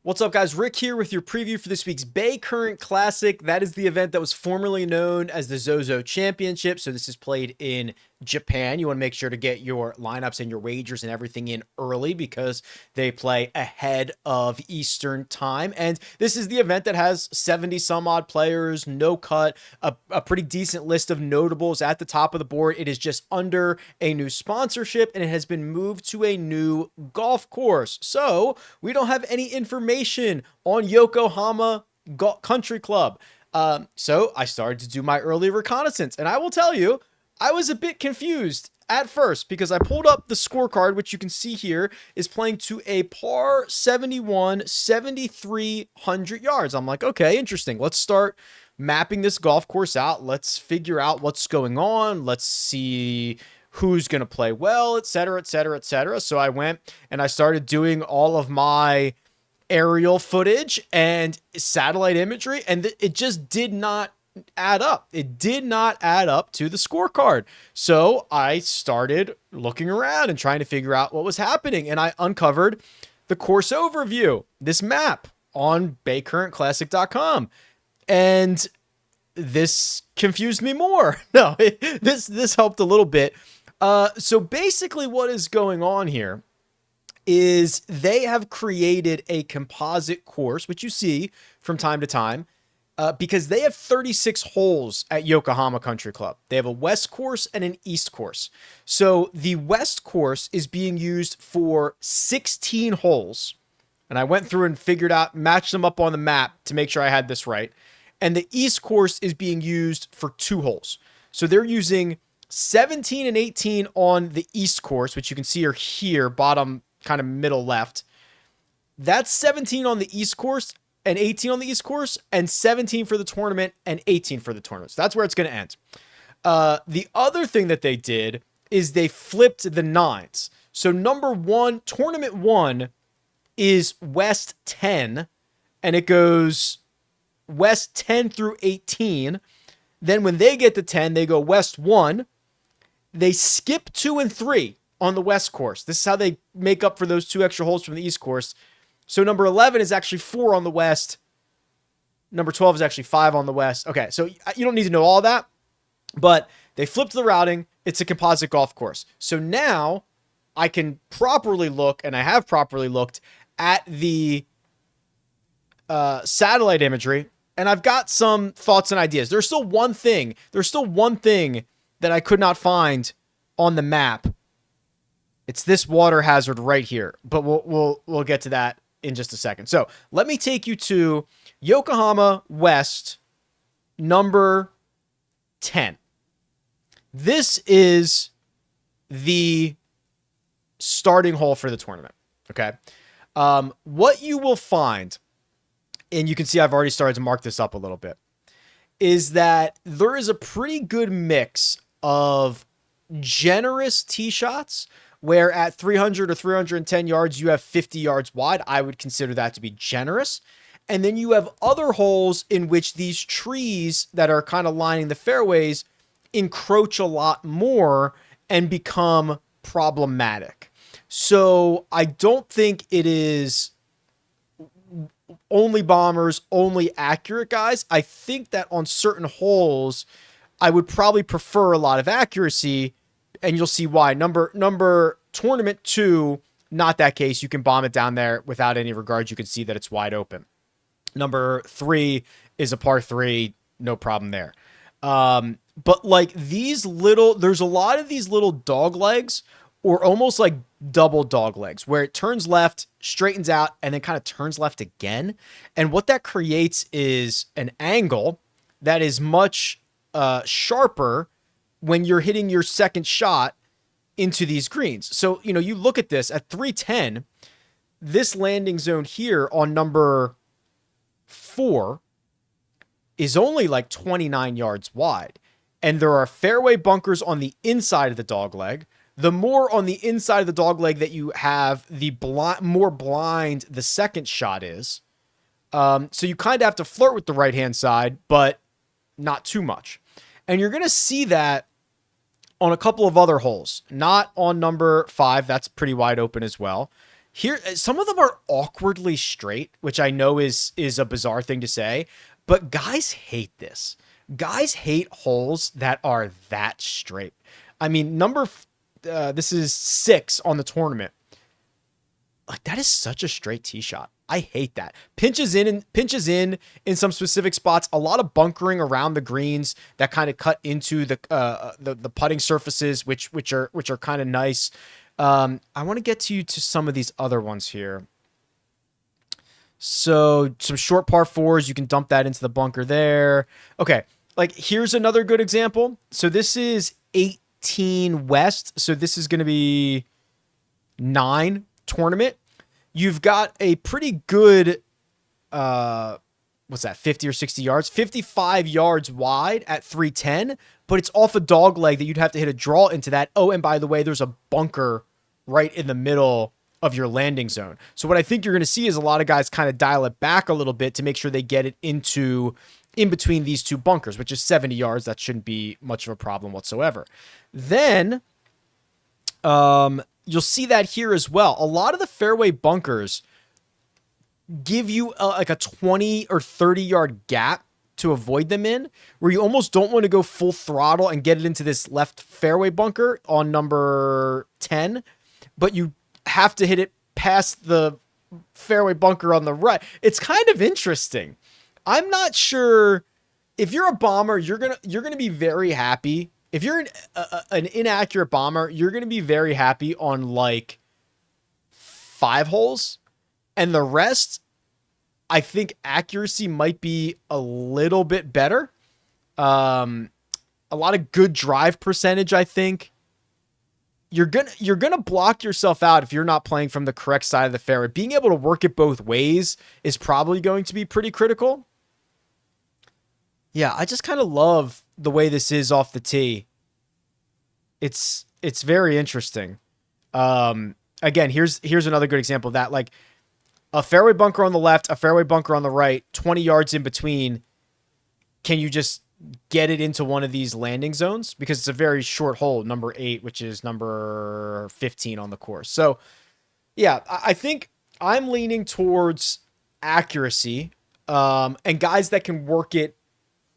What's up, guys? Rick here with your preview for this week's Baycurrent Classic. That is the event that was formerly known as the Zozo Championship. So this is played in Japan. You want to make sure to get your lineups and your wagers and everything in early because they play ahead of Eastern time. And this is the event that has 70 some odd players, no cut, a pretty decent list of notables at the top of the board. It is just under a new sponsorship and it has been moved to a new golf course. So we don't have any information on Yokohama Country Club. So I started to do my early reconnaissance, and I will tell you, I was a bit confused at first because I pulled up the scorecard, which you can see here is playing to a par 71, 7,300 yards. I'm like, okay, interesting. Let's start mapping this golf course out. Let's figure out what's going on. Let's see who's going to play well, etc., etc., etc. So I went and I started doing all of my aerial footage and satellite imagery, and it just did not add up. It did not add up to the scorecard. So I started looking around and trying to figure out what was happening, and I uncovered the course overview, this map on Baycurrentclassic.com, and this confused me more. No, this helped a little bit. So basically what is going on here is they have created a composite course, which you see from time to time, because they have 36 holes at Yokohama Country Club. They have a west course and an east course. So the west course is being used for 16 holes. And I went through and figured out, matched them up on the map to make sure I had this right. And the east course is being used for 2 holes. So they're using 17 and 18 on the east course, which you can see are here, bottom kind of middle left. That's 17 on the east course and 18 on the east course, and 17 for the tournament and 18 for the tournament. So that's where it's going to end. The other thing that they did is they flipped the nines. So number 1, tournament 1 is west 10, and it goes west 10 through 18. Then when they get to 10, they go west 1. They skip 2 and 3 on the west course. This is how they make up for those 2 extra holes from the east course. So number 11 is actually 4 on the west. Number 12 is actually 5 on the west. Okay, so you don't need to know all that, but they flipped the routing. It's a composite golf course. So now I can properly look, and I have properly looked at the satellite imagery, and I've got some thoughts and ideas. There's still one thing that I could not find on the map. It's this water hazard right here, but we'll get to that in just a second. So let me take you to Yokohama West, number 10. This is the starting hole for the tournament. Okay. What you will find, and you can see I've already started to mark this up a little bit, is that there is a pretty good mix of generous tee shots, where at 300 or 310 yards, you have 50 yards wide. I would consider that to be generous. And then you have other holes in which these trees that are kind of lining the fairways encroach a lot more and become problematic. So I don't think it is only bombers, only accurate guys. I think that on certain holes, I would probably prefer a lot of accuracy, and you'll see why. Number tournament 2, not that case. You can bomb it down there without any regard. You can see that it's wide open. Number 3 is a par 3, no problem there. But like there's a lot of these little dog legs, or almost like double dog legs, where it turns left, straightens out, and then kind of turns left again. And what that creates is an angle that is much sharper when you're hitting your second shot into these greens. So, you look at this at 310, this landing zone here on number 4 is only like 29 yards wide. And there are fairway bunkers on the inside of the dog leg. The more on the inside of the dog leg that you have, the more blind the second shot is. So you kind of have to flirt with the right-hand side, but not too much. And you're going to see that on a couple of other holes, not on number 5. That's pretty wide open as well. Here, some of them are awkwardly straight, which I know is a bizarre thing to say, but guys hate this. Guys hate holes that are that straight. I mean, this is 6 on the tournament. Like, that is such a straight tee shot. I hate that. Pinches in some specific spots. A lot of bunkering around the greens that kind of cut into the putting surfaces, which are kind of nice. I want to get to some of these other ones here. So some short par 4s, you can dump that into the bunker there. Okay, like here's another good example. So this is 18 West. So this is going to be 9 tournament. You've got a pretty good, what's that, 50 or 60 yards? 55 yards wide at 310, but it's off a dog leg that you'd have to hit a draw into that. Oh, and by the way, there's a bunker right in the middle of your landing zone. So what I think you're going to see is a lot of guys kind of dial it back a little bit to make sure they get it in between these 2 bunkers, which is 70 yards. That shouldn't be much of a problem whatsoever. Then, you'll see that here as well. A lot of the fairway bunkers give you like a 20 or 30 yard gap to avoid them in, where you almost don't want to go full throttle and get it into this left fairway bunker on number 10, but you have to hit it past the fairway bunker on the right. It's kind of interesting. I'm not sure if you're a bomber, you're going to be very happy. If you're an inaccurate bomber, you're going to be very happy on like 5 holes, and the rest, I think accuracy might be a little bit better. A lot of good drive percentage, I think. You're gonna block yourself out if you're not playing from the correct side of the fairway. Being able to work it both ways is probably going to be pretty critical. Yeah, I just kind of love the way this is off the tee. It's very interesting. Again, here's another good example of that. Like a fairway bunker on the left, a fairway bunker on the right, 20 yards in between. Can you just get it into one of these landing zones? Because it's a very short hole, number 8, which is number 15 on the course. So yeah, I think I'm leaning towards accuracy, and guys that can work it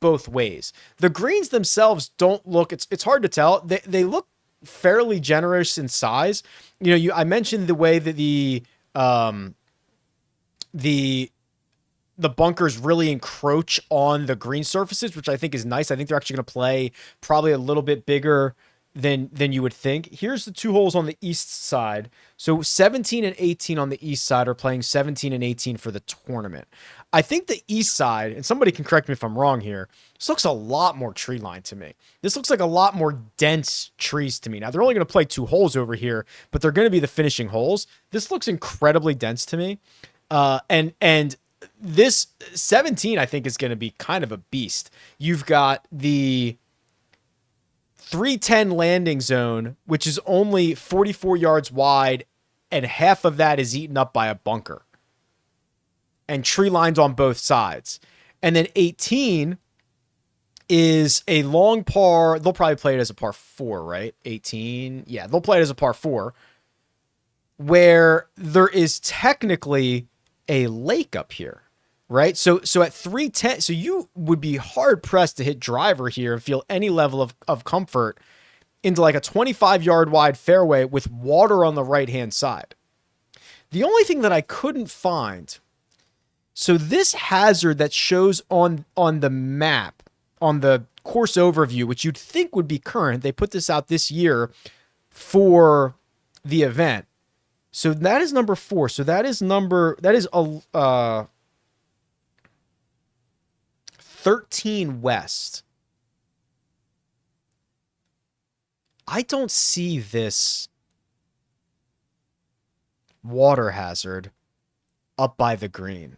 both ways. The greens themselves don't look, it's hard to tell. They look fairly generous in size. You know, I mentioned the way that the bunkers really encroach on the green surfaces, which I think is nice. I think they're actually going to play probably a little bit bigger than you would think. Here's the 2 holes on the east side. So 17 and 18 on the east side are playing 17 and 18 for the tournament. I think the east side, and somebody can correct me if I'm wrong here, this looks a lot more tree line to me. This looks like a lot more dense trees to me. Now, they're only going to play 2 holes over here, but they're going to be the finishing holes. This looks incredibly dense to me. And this 17, I think, is going to be kind of a beast. You've got the 310 landing zone, which is only 44 yards wide, and half of that is eaten up by a bunker and tree lines on both sides. And then 18 is a long par. They'll probably play it as a par 4, right? 18. Yeah, they'll play it as a par 4, where there is technically a lake up here, right? So at 310, so you would be hard pressed to hit driver here and feel any level of comfort into like a 25 yard wide fairway with water on the right hand side. The only thing that I couldn't find, so this hazard that shows on the map, on the course overview, which you'd think would be current, they put this out this year for the event. So that is number 4. So that is 13 West. I don't see this water hazard up by the green.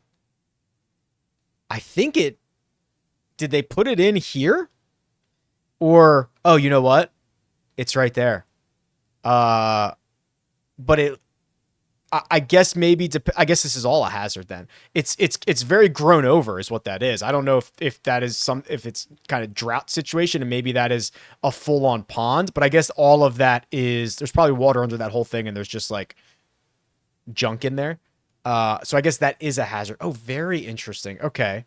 I think did they put it in here? Or, oh, you know what? It's right there. But I guess I guess this is all a hazard then. It's very grown over is what that is. I don't know if that is if it's kind of drought situation and maybe that is a full on pond, but I guess all of that is, there's probably water under that whole thing and there's just like junk in there. So I guess that is a hazard. Oh, very interesting. Okay.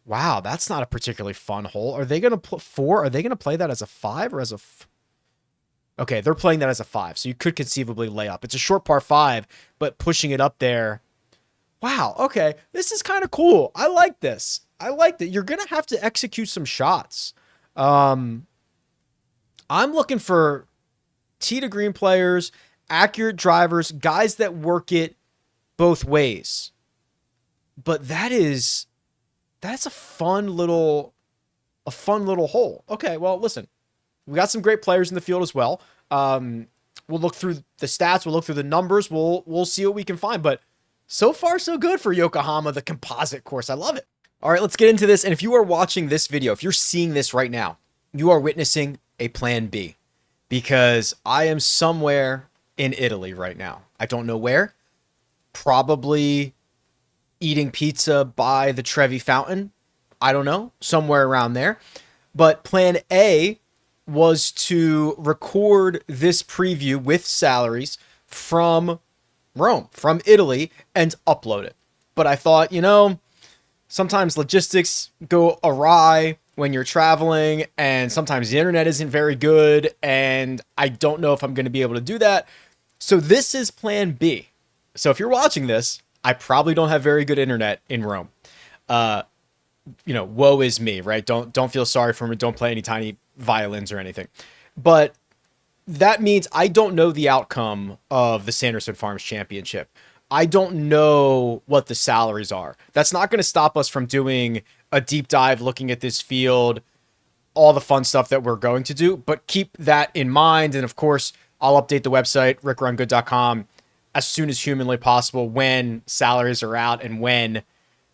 Wow, that's not a particularly fun hole. Are they going to put 4? Are they going to play that as a 5 or as a... Okay, they're playing that as a 5, so you could conceivably lay up. It's a short par 5, but pushing it up there. Wow, okay. This is kind of cool. I like this. I like that. You're going to have to execute some shots. I'm looking for tee to green players, accurate drivers, guys that work it both ways. But that's a fun little hole. Okay, well, listen. We got some great players in the field as well. We'll look through the stats. We'll look through the numbers. We'll see what we can find. But so far, so good for Yokohama, the composite course. I love it. All right, let's get into this. And if you are watching this video, if you're seeing this right now, you are witnessing a plan B, because I am somewhere in Italy right now. I don't know where. Probably eating pizza by the Trevi Fountain. I don't know. Somewhere around there. But plan A was to record this preview with salaries from Rome, from Italy, and upload it. But I thought, sometimes logistics go awry when you're traveling, and sometimes the internet isn't very good, and I don't know if I'm going to be able to do that. So this is plan B. So if you're watching this, I probably don't have very good internet in Rome. Woe is me, right? Don't feel sorry for me. Don't play any tiny violins or anything. But that means I don't know the outcome of the Sanderson Farms Championship. I don't know what the salaries are. That's not going to stop us from doing a deep dive, looking at this field, all the fun stuff that we're going to do. But keep that in mind. And of course, I'll update the website, RickRunGood.com, as soon as humanly possible when salaries are out and when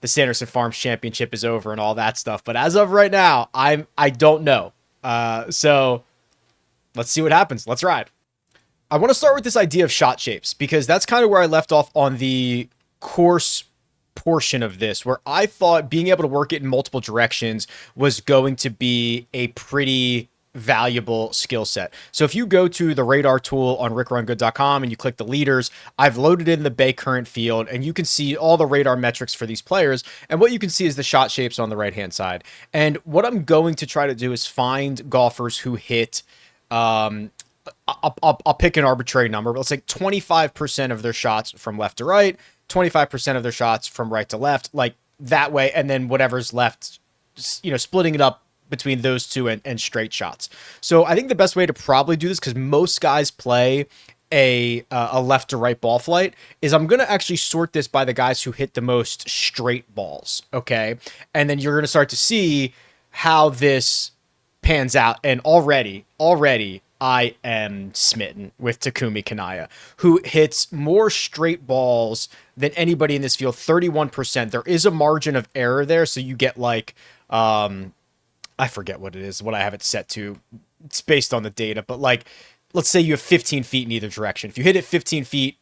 the Sanderson Farms Championship is over and all that stuff. But as of right now, I don't know. So let's see what happens. Let's ride. I want to start with this idea of shot shapes, because that's kind of where I left off on the course portion of this, where I thought being able to work it in multiple directions was going to be a pretty valuable skill set. So if you go to the radar tool on RickRunGood.com and you click the leaders, I've loaded in the Baycurrent field, and you can see all the radar metrics for these players. And what you can see is the shot shapes on the right-hand side. And what I'm going to try to do is find golfers who hit, I'll pick an arbitrary number, but let's say 25% of their shots from left to right, 25% of their shots from right to left, like that way. And then whatever's left, splitting it up between those two and straight shots. So I think the best way to probably do this, because most guys play a left to right ball flight, is I'm going to actually sort this by the guys who hit the most straight balls. Okay. And then you're going to start to see how this pans out. And already I am smitten with Takumi Kanaya, who hits more straight balls than anybody in this field, 31%. There is a margin of error there. So you get like, I forget what it is, what I have it set to. It's based on the data, but like, let's say you have 15 feet in either direction. If you hit it 15 feet,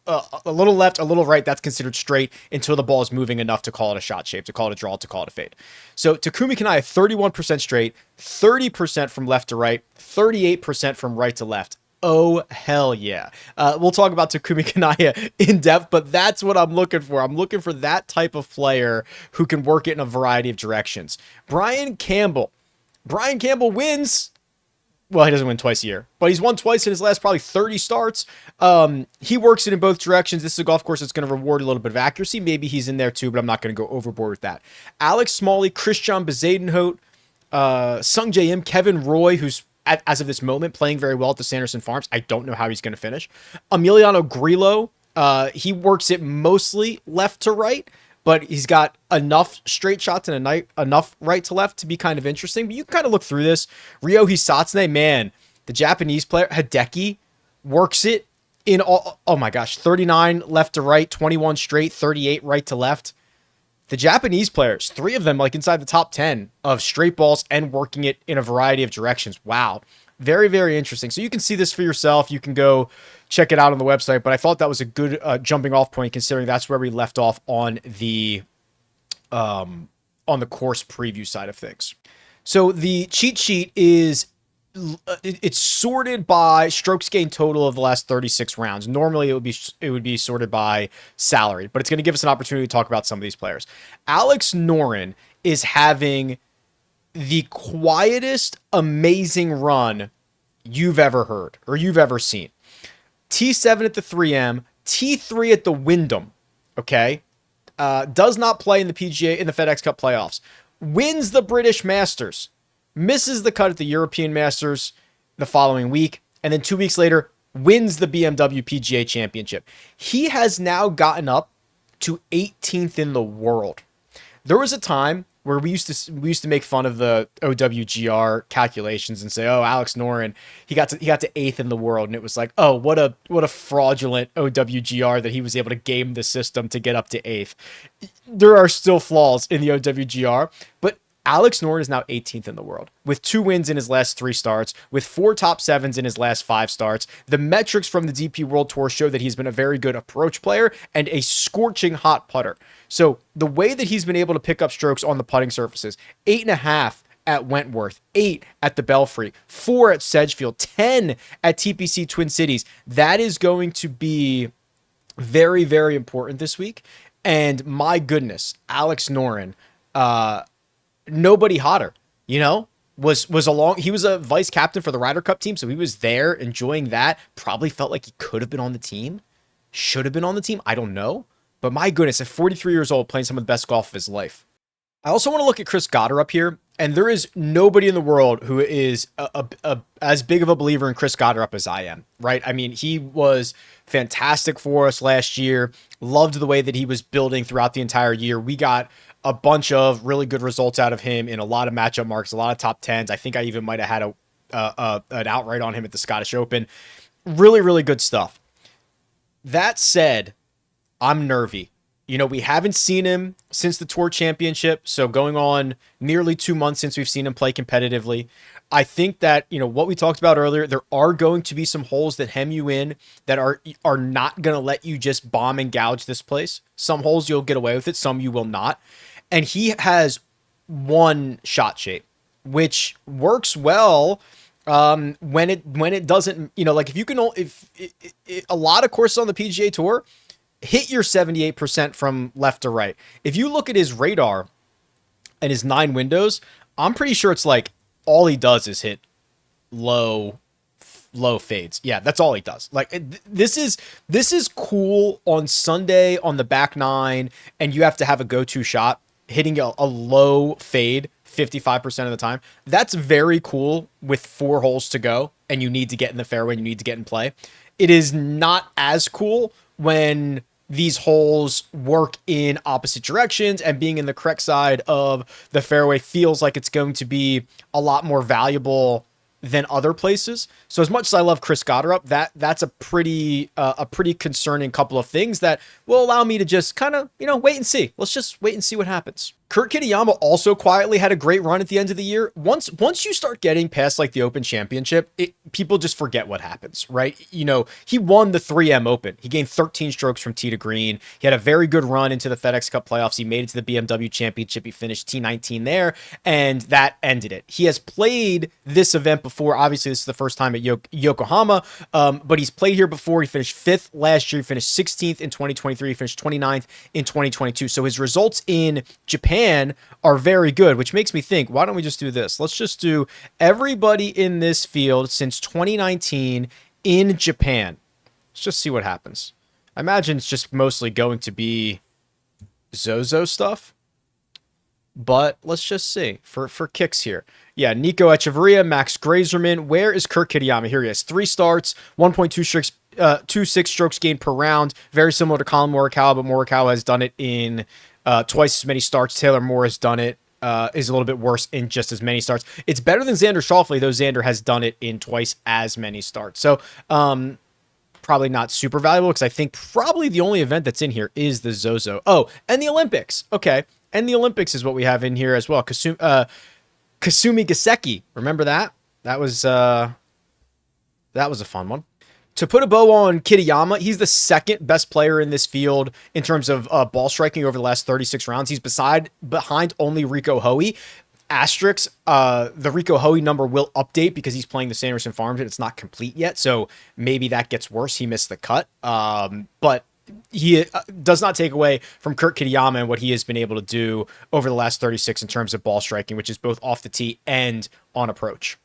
a little left, a little right, that's considered straight until the ball is moving enough to call it a shot shape, to call it a draw, to call it a fade. So Takumi Kanaya, 31% straight, 30% from left to right, 38% from right to left. Oh, hell yeah. We'll talk about Takumi Kanaya in depth, but that's what I'm looking for. I'm looking for that type of player who can work it in a variety of directions. Brian Campbell wins. Well, he doesn't win twice a year, but he's won twice in his last probably 30 starts. He works it in both directions. This is a golf course that's going to reward a little bit of accuracy. Maybe he's in there too, but I'm not going to go overboard with that. Alex Smalley, Christian Bezadenhout, Sung Jae Im, Kevin Roy, who's as of this moment playing very well at the Sanderson Farms. I don't know how he's going to finish. Emiliano Grillo, he works it mostly left to right, but he's got enough straight shots and enough right to left to be kind of interesting. But you can kind of look through this. Ryohei Satsune, man, the Japanese player, Hideki, works it in all, oh my gosh, 39 left to right, 21 straight, 38 right to left. The Japanese players, 3 of them like inside the top 10 of straight balls and working it in a variety of directions. Wow. Very, very interesting. So you can see this for yourself. You can go check it out on the website, but I thought that was a good jumping off point, considering that's where we left off on the course preview side of things. So the cheat sheet is it's sorted by strokes gained total of the last 36 rounds. Normally it would be sorted by salary, but it's going to give us an opportunity to talk about some of these players. Alex Noren is having the quietest, amazing run you've ever heard or you've ever seen. T7 at the 3M, T3 at the Wyndham, okay? Does not play in the PGA, in the FedEx Cup playoffs. Wins the British Masters. Misses the cut at the European Masters the following week. And then 2 weeks later, wins the BMW PGA Championship. He has now gotten up to 18th in the world. There was a time where we used to make fun of the OWGR calculations and say, "Oh, Alex Noren, he got to 8th in the world," and it was like, "Oh, what a fraudulent OWGR that he was able to game the system to get up to 8th." There are still flaws in the OWGR, but Alex Noren is now 18th in the world with 2 wins in his last 3 starts, with 4 top 7s in his last 5 starts. The metrics from the DP World Tour show that he's been a very good approach player and a scorching hot putter. So the way that he's been able to pick up strokes on the putting surfaces, 8.5 at Wentworth, 8 at the Belfry, 4 at Sedgefield, 10 at TPC Twin Cities, that is going to be very, very important this week. And my goodness, Alex Noren, nobody hotter, he was a vice captain for the Ryder Cup team, so he was there enjoying that. Probably felt like he could have been on the team, should have been on the team, I don't know, but my goodness, at 43 years old, playing some of the best golf of his life. I also want to look at Chris Goddard up here, and there is nobody in the world who is as big of a believer in Chris Goddard as I am, right? I mean, he was fantastic for us last year. Loved the way that he was building throughout the entire year. We got a bunch of really good results out of him in a lot of matchup marks, a lot of top 10s. I think I even might have had an outright on him at the Scottish Open. Really, really good stuff. That said, I'm nervy. We haven't seen him since the Tour Championship, so going on nearly 2 months since we've seen him play competitively. I think that, what we talked about earlier, there are going to be some holes that hem you in that are not going to let you just bomb and gouge this place. Some holes you'll get away with it, some you will not. And he has one shot shape, which works well when it doesn't, like if you can, if a lot of courses on the PGA Tour hit your 78% from left to right. If you look at his radar and his 9 windows, I'm pretty sure it's like all he does is hit low fades. Yeah, that's all he does. Like this is cool on Sunday on the back 9, and you have to have a go-to shot hitting a low fade 55% of the time. That's very cool with 4 holes to go and you need to get in the fairway, you need to get in play. It is not as cool when these holes work in opposite directions and being in the correct side of the fairway feels like it's going to be a lot more valuable than other places. So as much as I love Chris Goddard, that's a pretty concerning couple of things that will allow me to just kind of, wait and see. Let's just wait and see what happens. Kurt Kitayama also quietly had a great run at the end of the year. Once you start getting past like the Open Championship, people just forget what happens, right? He won the 3M Open. He gained 13 strokes from tee to green. He had a very good run into the FedEx Cup playoffs. He made it to the BMW Championship. He finished T19 there, and that ended it. He has played this event before. Obviously, this is the first time at Yokohama, but he's played here before. He finished 5th last year. He finished 16th in 2023. He finished 29th in 2022. So his results in Japan are very good, which makes me think, why don't we just do this? Let's just do everybody in this field since 2019 in Japan. Let's just see what happens. I imagine it's just mostly going to be Zozo stuff, but let's just see for kicks here. Yeah, Nico Echeverria, Max Grazerman. Where is Kurt Kitayama? Here he is. 3 starts, 1.26 strokes gained per round. Very similar to Colin Morikawa, but Morikawa has done it in twice as many starts. Taylor Moore has done it, is a little bit worse in just as many starts. It's better than Xander Schauffele, though Xander has done it in twice as many starts. So probably not super valuable because I think probably the only event that's in here is the Zozo. Oh, and the Olympics. Okay. And the Olympics is what we have in here as well. Kasumi Gasecki. Remember that? That was a fun one. To put a bow on Kitayama, he's the 2nd best player in this field in terms of ball striking over the last 36 rounds. He's behind only Rico Hoey. Asterix, the Rico Hoey number will update because he's playing the Sanderson Farms and it's not complete yet. So maybe that gets worse. He missed the cut. But he does not take away from Kurt Kitayama and what he has been able to do over the last 36 in terms of ball striking, which is both off the tee and on approach.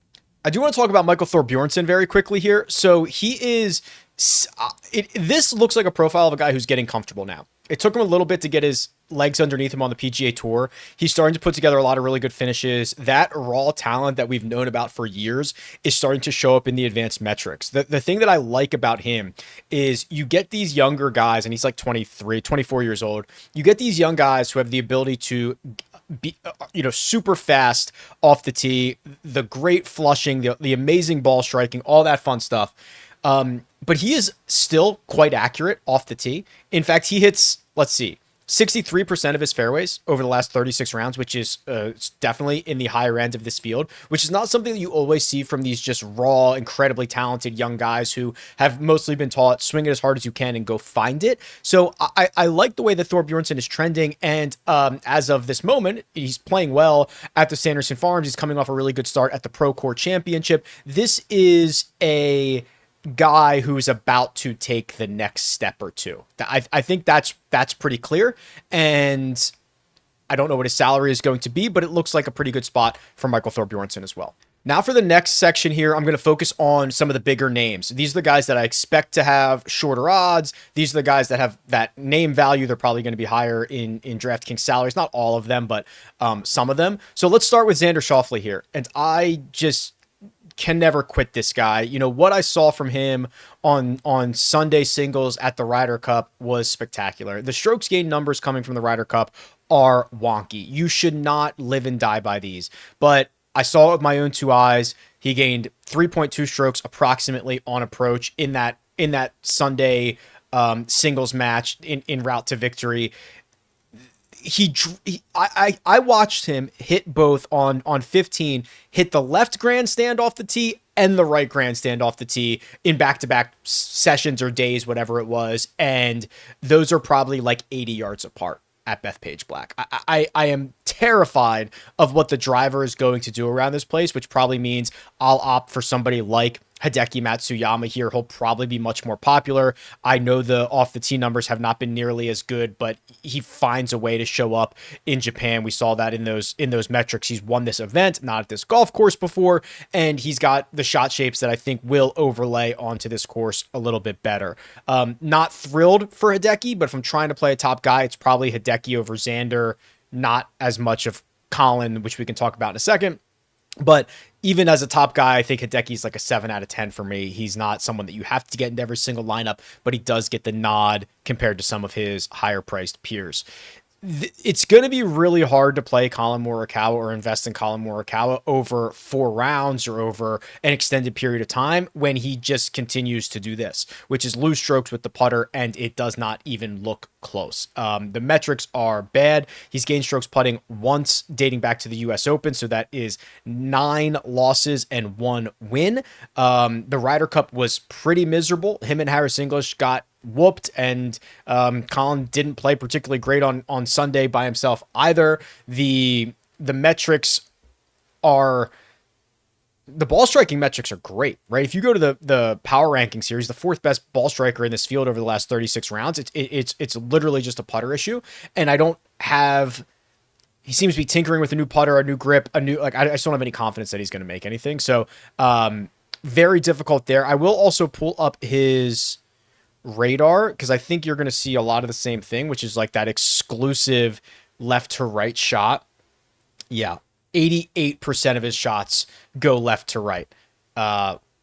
I do want to talk about Michael Thorbjornsen very quickly here. So he is, this looks like a profile of a guy who's getting comfortable now. It took him a little bit to get his legs underneath him on the PGA Tour. He's starting to put together a lot of really good finishes. That raw talent that we've known about for years is starting to show up in the advanced metrics. The thing that I like about him is you get these younger guys, and he's like 23, 24 years old. You get these young guys who have the ability to be, super fast off the tee, the great flushing, the amazing ball striking, all that fun stuff. But he is still quite accurate off the tee. In fact, he hits, 63% of his fairways over the last 36 rounds, which is definitely in the higher end of this field, which is not something that you always see from these just raw, incredibly talented young guys who have mostly been taught swing it as hard as you can and go find it. So I like the way that Thorbjornsen is trending. And as of this moment, he's playing well at the Sanderson Farms. He's coming off a really good start at the Pro Core Championship. This is a guy who's about to take the next step or two. I think that's pretty clear. And I don't know what his salary is going to be, but it looks like a pretty good spot for Michael Thorbjornsen as well. Now for the next section here, I'm going to focus on some of the bigger names. These are the guys that I expect to have shorter odds. These are the guys that have that name value. They're probably going to be higher in DraftKings salaries. Not all of them, but some of them. So let's start with Xander Schauffele here. And I just can never quit this guy. What I saw from him on Sunday singles at the Ryder Cup was spectacular. The strokes gained numbers coming from the Ryder Cup are wonky. You should not live and die by these. But I saw it with my own two eyes. He gained 3.2 strokes approximately on approach in that Sunday singles match in route to victory. I watched him hit both on 15, hit the left grandstand off the tee and the right grandstand off the tee in back-to-back sessions or days, whatever it was. And those are probably like 80 yards apart at Bethpage Black. I am terrified of what the driver is going to do around this place, which probably means I'll opt for somebody like Hideki Matsuyama here. He'll probably be much more popular. I know the off the tee numbers have not been nearly as good, but he finds a way to show up in Japan. We saw that in those metrics. He's won this event, not at this golf course before, and he's got the shot shapes that I think will overlay onto this course a little bit better. Not thrilled for Hideki, but if I'm trying to play a top guy, it's probably Hideki over Xander, not as much of Colin, which we can talk about in a second. But even as a top guy, I think Hideki's like a 7 out of 10 for me. He's not someone that you have to get into every single lineup, but he does get the nod compared to some of his higher priced peers. It's going to be really hard to play Collin Morikawa or invest in Collin Morikawa over 4 rounds or over an extended period of time when he just continues to do this, which is lose strokes with the putter, and it does not even look close. The metrics are bad. He's gained strokes putting once dating back to the U.S. Open, so that is 9 losses and 1 win. The Ryder Cup was pretty miserable. Him and Harris English got whooped, and Colin didn't play particularly great on Sunday by himself either. The metrics are, the ball striking metrics are great, right? If you go to the power ranking series, the 4th best ball striker in this field over the last 36 rounds, it's literally just a putter issue. And he seems to be tinkering with a new putter, a new grip, I just don't have any confidence that he's going to make anything. So very difficult there. I will also pull up his radar because I think you're going to see a lot of the same thing, which is like that exclusive left to right shot. Yeah. 88% of his shots go left to right.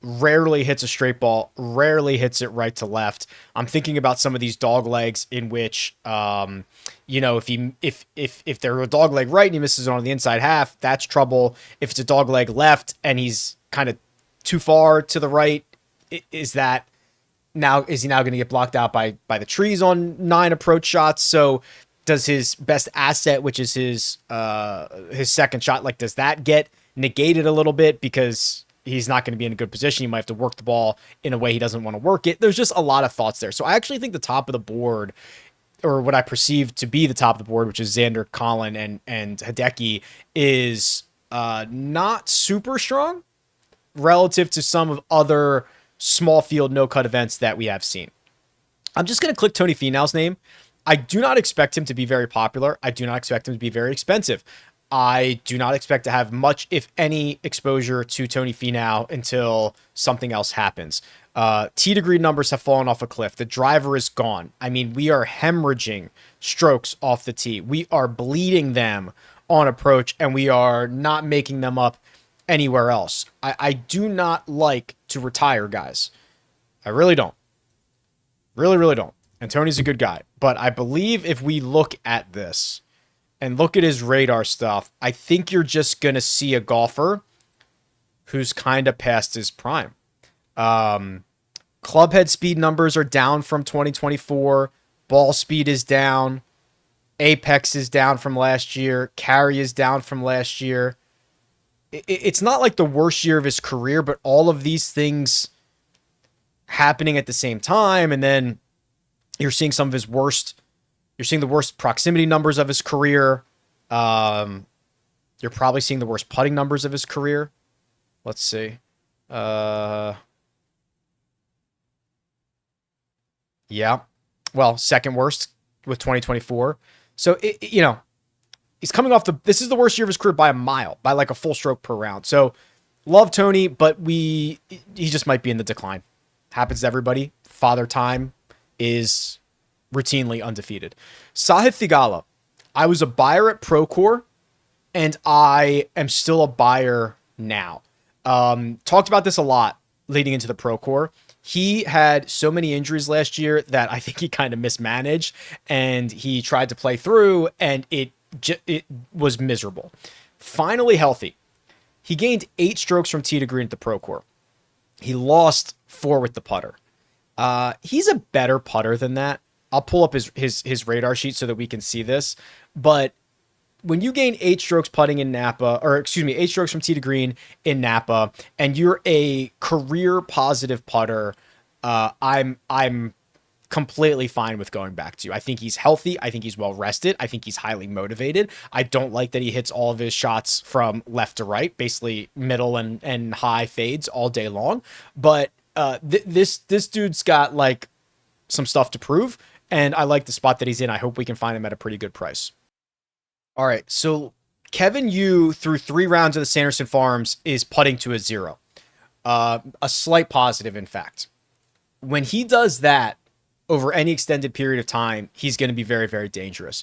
Rarely hits a straight ball, rarely hits it right to left. I'm thinking about some of these dog legs in which, if they're a dog leg right and he misses it on the inside half, that's trouble. If it's a dog leg left and he's kind of too far to the right, is he now going to get blocked out by the trees on 9 approach shots? So does his best asset, which is his second shot, does that get negated a little bit because he's not going to be in a good position? He might have to work the ball in a way he doesn't want to work it. There's just a lot of thoughts there. So I actually think the top of the board, or what I perceive to be the top of the board, which is Xander, Colin, and Hideki, is not super strong relative to some of other small field no cut events that we have seen. I'm just going to click Tony Finau's name. I do not expect him to be very popular. I do not expect him to be very expensive. I do not expect to have much, if any, exposure to Tony Finau until something else happens. Tee degree numbers have fallen off a cliff. The driver is gone. I mean, we are hemorrhaging strokes off the tee. We are bleeding them on approach, and we are not making them up anywhere else. I do not like to retire guys. I really don't. Really, really don't. And Tony's a good guy. But I believe if we look at this and look at his radar stuff, I think you're just going to see a golfer who's kind of past his prime. Club head speed numbers are down from 2024. Ball speed is down. Apex is down from last year. Carry is down from last year. It's not like the worst year of his career, but all of these things happening at the same time, and then you're seeing some of his worst. You're seeing the worst proximity numbers of his career. You're probably seeing the worst putting numbers of his career. Let's see. Yeah. Well, second worst with 2024. So, he's coming off this is the worst year of his career by a mile, by like a full stroke per round. So, love Tony, but he just might be in the decline. Happens to everybody. Father Time is routinely undefeated. Sahith Theegala. I was a buyer at Procore, and I am still a buyer now. Talked about this a lot leading into the Procore. He had so many injuries last year that I think he kind of mismanaged, and he tried to play through, and it was miserable. Finally healthy. He gained 8 strokes from tee to green at the Procore. He lost 4 with the putter. He's a better putter than that. I'll pull up his radar sheet so that we can see this. But when you gain 8 strokes putting in Napa, 8 strokes from tee to green in Napa, and you're a career positive putter, I'm completely fine with going back to you. I think he's healthy. I think he's well rested. I think he's highly motivated. I don't like that he hits all of his shots from left to right, basically middle and high fades all day long. But this dude's got like some stuff to prove, and I like the spot that he's in. I hope we can find him at a pretty good price. All right, so Kevin Yu through 3 rounds of the Sanderson Farms is putting to a 0. A slight positive, in fact. When he does that over any extended period of time, he's going to be very, very dangerous.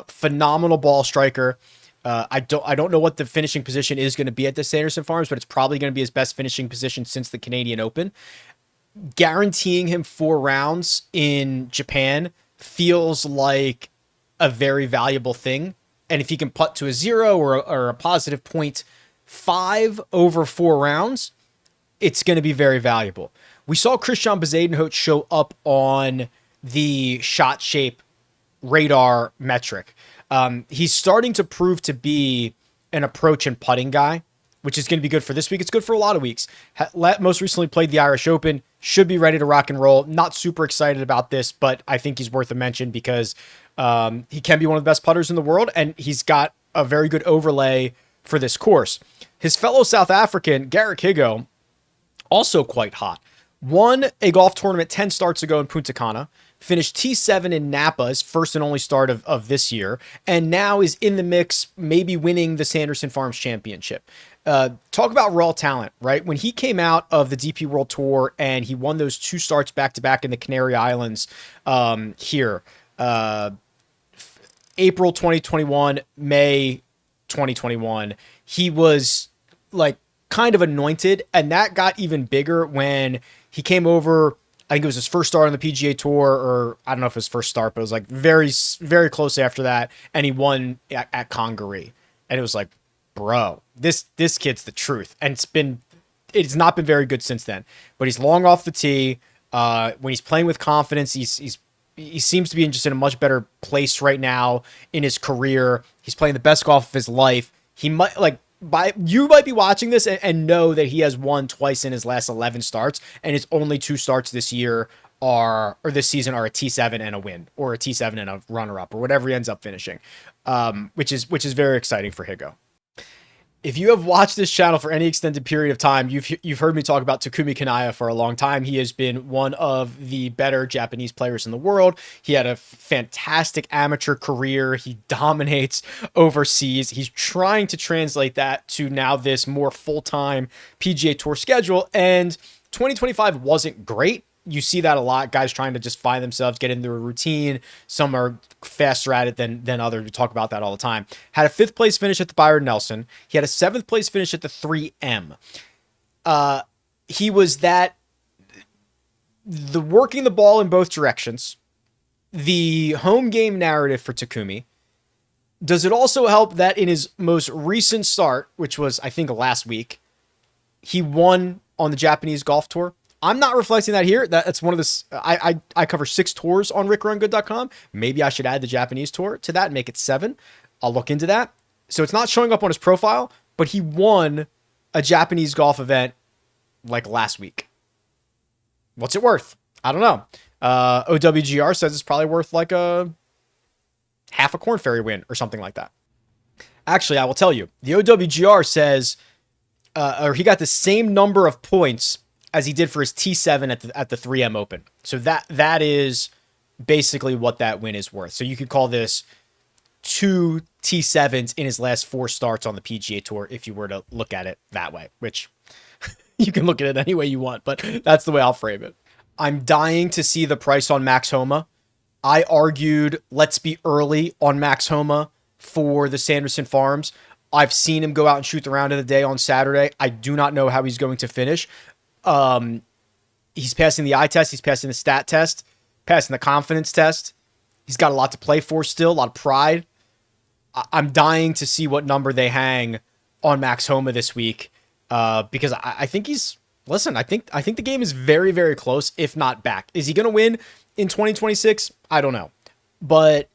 Phenomenal ball striker. I don't know what the finishing position is going to be at the Sanderson Farms, but it's probably going to be his best finishing position since the Canadian Open. Guaranteeing him 4 rounds in Japan feels like a very valuable thing. And if he can putt to a 0 or a positive 0.5 over 4 rounds, it's going to be very valuable. We saw Christian Bezuidenhout show up on the shot shape radar metric. He's starting to prove to be an approach and putting guy, which is going to be good for this week. It's good for a lot of weeks. Most recently played the Irish Open. Should be ready to rock and roll. Not super excited about this, but I think he's worth a mention because he can be one of the best putters in the world, and he's got a very good overlay for this course. His fellow South African, Garrick Higo, also quite hot. Won a golf tournament 10 starts ago in Punta Cana, finished T7 in Napa, his first and only start of this year, and now is in the mix, maybe winning the Sanderson Farms Championship. Talk about raw talent, right? When he came out of the DP World Tour and he won those 2 starts back-to-back in the Canary Islands here, April 2021, May 2021, he was like kind of anointed, and that got even bigger when he came over. I think it was his first start on the PGA Tour, or I don't know if it was first start, but it was like very, very close after that, and he won at Congaree. And it was like, bro, this kid's the truth. And it's not been very good since then. But he's long off the tee. When he's playing with confidence, he seems to be just in a much better place right now in his career. He's playing the best golf of his life. He might you might be watching this and know that he has won twice in his last 11 starts, and his only 2 starts this season are a T7 and a win, or a T7 and a runner-up, or whatever he ends up finishing, which is very exciting for Higo. If you have watched this channel for any extended period of time, you've heard me talk about Takumi Kanaya for a long time. He has been one of the better Japanese players in the world. He had a fantastic amateur career. He dominates overseas. He's trying to translate that to now this more full-time PGA Tour schedule, and 2025 wasn't great. You see that a lot. Guys trying to just find themselves, get into a routine. Some are faster at it than others. We talk about that all the time. Had a 5th place finish at the Byron Nelson. He had a 7th place finish at the 3M. He was the working the ball in both directions. The home game narrative for Takumi. Does it also help that in his most recent start, which was, I think, last week, he won on the Japanese Golf Tour? I'm not reflecting that here. That's one of the... I cover 6 tours on RickRunGood.com. Maybe I should add the Japanese tour to that and make it 7. I'll look into that. So it's not showing up on his profile, but he won a Japanese golf event like last week. What's it worth? I don't know. OWGR says it's probably worth like a half a Corn Ferry win or something like that. Actually, I will tell you. The OWGR says... or he got the same number of points as he did for his T7 at the 3M Open. So that is basically what that win is worth. So you could call this 2 T7s in his last 4 starts on the PGA Tour if you were to look at it that way, which you can look at it any way you want, but that's the way I'll frame it. I'm dying to see the price on Max Homa. I argued let's be early on Max Homa for the Sanderson Farms. I've seen him go out and shoot the round of the day on Saturday. I do not know how he's going to finish. He's passing the eye test. He's passing the stat test, passing the confidence test. He's got a lot to play for still, a lot of pride. I'm dying to see what number they hang on Max Homa this week, because I think he's... Listen, I think the game is very, very close, if not back. Is he going to win in 2026? I don't know. But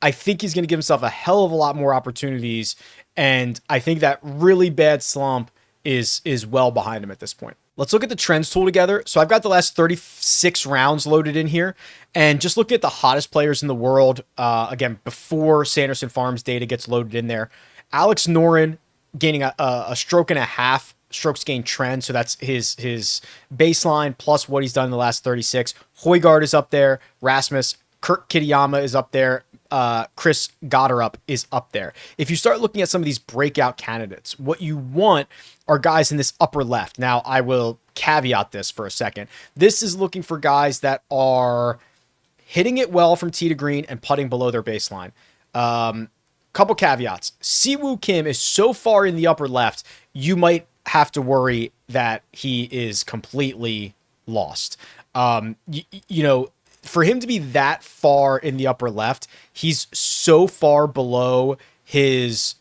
I think he's going to give himself a hell of a lot more opportunities, and I think that really bad slump is well behind him at this point. Let's look at the trends tool together. So I've got the last 36 rounds loaded in here, and just look at the hottest players in the world. Again, before Sanderson Farms data gets loaded in there. Alex Noren gaining a stroke and a half strokes gained trend. So that's his baseline plus what he's done in the last 36. Højgaard is up there. Rasmus, Kurt Kitayama is up there. Chris Gotterup is up there. If you start looking at some of these breakout candidates, what you want are guys in this upper left. Now, I will caveat this for a second. This is looking for guys that are hitting it well from tee to green and putting below their baseline. Couple caveats. Siwoo Kim is so far in the upper left, you might have to worry that he is completely lost. You know, for him to be that far in the upper left, he's so far below his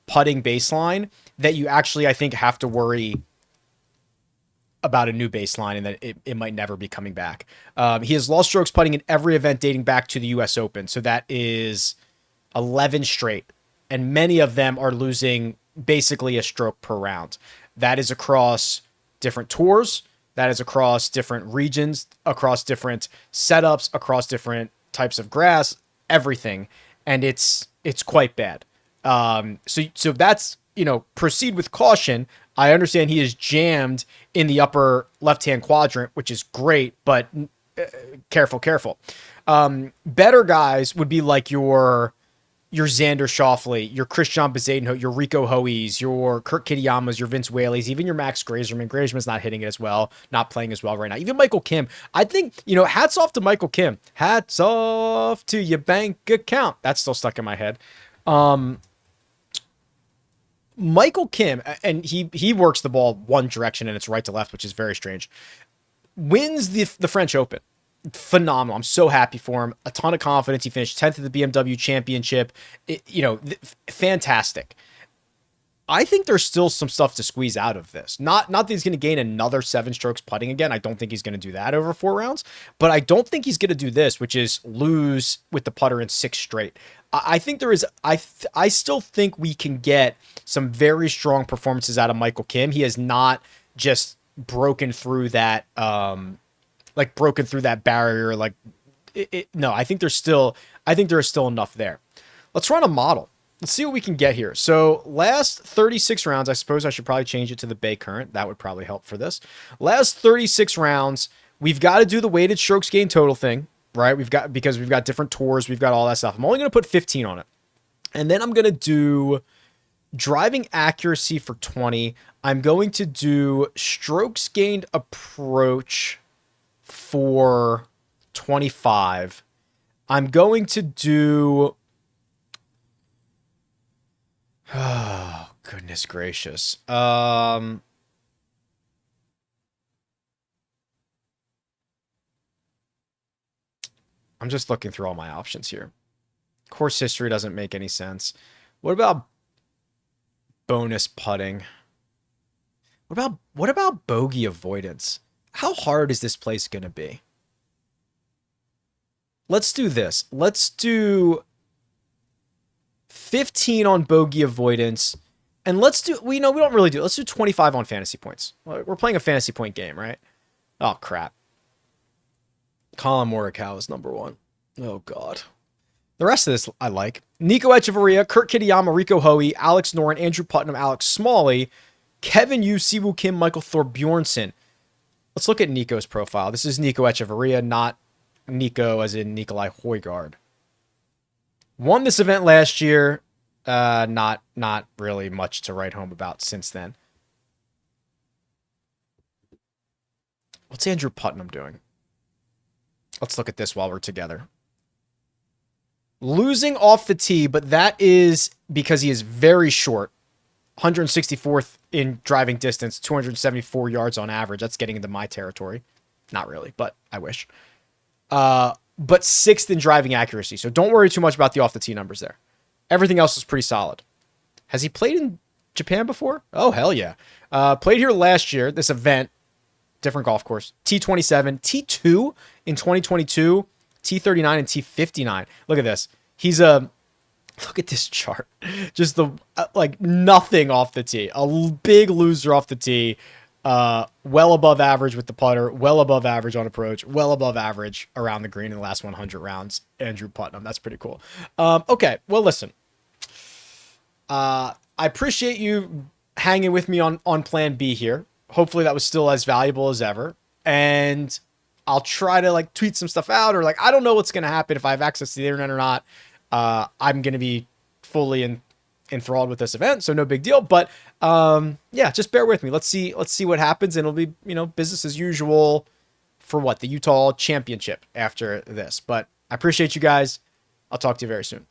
putting baseline that you actually, I think, have to worry about a new baseline and that it might never be coming back. He has lost strokes putting in every event dating back to the U.S. Open. So that is 11 straight. And many of them are losing basically a stroke per round. That is across different tours. That is across different regions, across different setups, across different types of grass, everything. And it's quite bad. So that's, you know, proceed with caution. I understand he is jammed in the upper left-hand quadrant, which is great, but careful. Better guys would be like your Xander Schauffele, your Christian Bezadenhout, your Rico Hoey's, your Kurt Kitayamas, your Vince Whaley's, even your Max Grazerman. Grazerman's not hitting it as well, not playing as well right now. Even Michael Kim. I think, you know, hats off to Michael Kim. Hats off to your bank account. That's still stuck in my head. Michael Kim, and he works the ball one direction and it's right to left, which is very strange, wins the French Open. Phenomenal. I'm so happy for him. A ton of confidence. He finished 10th at the BMW Championship. Fantastic. I think there's still some stuff to squeeze out of this. Not that he's going to gain another 7 strokes putting again. I don't think he's going to do that over 4 rounds, but I don't think he's going to do this, which is lose with the putter in 6 straight. I think there is, I still think we can get some very strong performances out of Michael Kim. He has not just broken through that, barrier. No, I think there is still enough there. Let's run a model. Let's see what we can get here. So last 36 rounds, I suppose I should probably change it to the Baycurrent. That would probably help for this. Last 36 rounds, we've got to do the weighted strokes gain total thing, right? Because we've got different tours, we've got all that stuff. I'm only going to put 15 on it. And then I'm going to do driving accuracy for 20. I'm going to do strokes gained approach for 25. I'm going to do... Oh, goodness gracious. I'm just looking through all my options here. Course history doesn't make any sense. What about bonus putting? What about bogey avoidance? How hard is this place going to be? Let's do this. Let's do 15 on bogey avoidance. And let's do, we don't really do, let's do 25 on fantasy points. We're playing a fantasy point game, right? Oh, crap. Colin Morikawa is number one. Oh, God. The rest of this I like. Nico Echeverria, Kurt Kitayama, Rico Hoey, Alex Noren, Andrew Putnam, Alex Smalley, Kevin Yu, Siwoo Kim, Michael Thor Bjornsson. Let's look at Nico's profile. This is Nico Echeverria, not Nico as in Nikolai Højgaard. Won this event last year. Not really much to write home about since then. What's Andrew Putnam doing? Let's look at this while we're together. Losing off the tee, but that is because he is very short. 164th in driving distance, 274 yards on average. That's getting into my territory. Not really, but I wish. But 6th in driving accuracy. So don't worry too much about the off the tee numbers there. Everything else is pretty solid. Has he played in Japan before? Oh, hell yeah. Played here last year, this event. Different golf course. T27, T2 in 2022, T39 and T59. Look at this. Look at this chart. Just the, like, nothing off the tee. A big loser off the tee. Well above average with the putter. Well above average on approach. Well above average around the green in the last 100 rounds. Andrew Putnam. That's pretty cool. Okay. Well, listen. I appreciate you hanging with me on plan B here. Hopefully that was still as valuable as ever. And I'll try to like tweet some stuff out, or like, I don't know what's going to happen if I have access to the internet or not. I'm going to be fully enthralled with this event, so no big deal. But yeah, just bear with me. Let's see what happens, and it'll be, business as usual for the Utah Championship after this. But I appreciate you guys. I'll talk to you very soon.